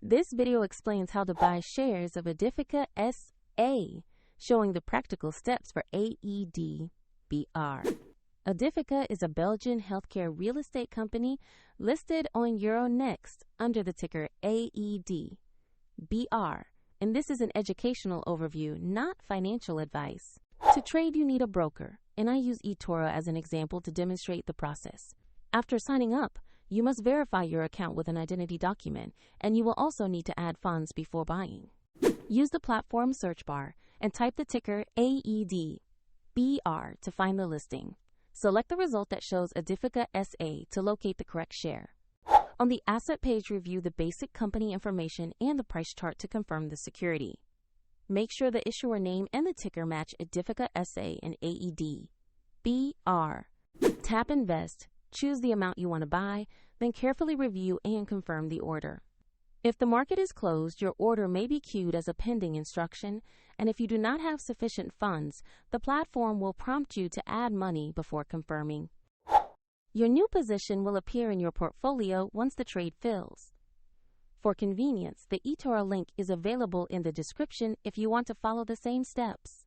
This video explains how to buy shares of Aedifica SA, showing the practical steps for AED.BR. Aedifica is a Belgian healthcare real estate company listed on Euronext under the ticker AED.BR, and this is an educational overview, not financial advice. To trade, you need a broker, and I use eToro as an example to demonstrate the process. After signing up, you must verify your account with an identity document, and you will also need to add funds before buying. Use the platform search bar and type the ticker AED.BR to find the listing. Select the result that shows Aedifica SA to locate the correct share. On the asset page, review the basic company information and the price chart to confirm the security. Make sure the issuer name and the ticker match Aedifica SA and AED.BR. Tap Invest, choose the amount you want to buy, then carefully review and confirm the order. If the market is closed, your order may be queued as a pending instruction, and if you do not have sufficient funds, the platform will prompt you to add money before confirming. Your new position will appear in your portfolio once the trade fills. For convenience, the eToro link is available in the description if you want to follow the same steps.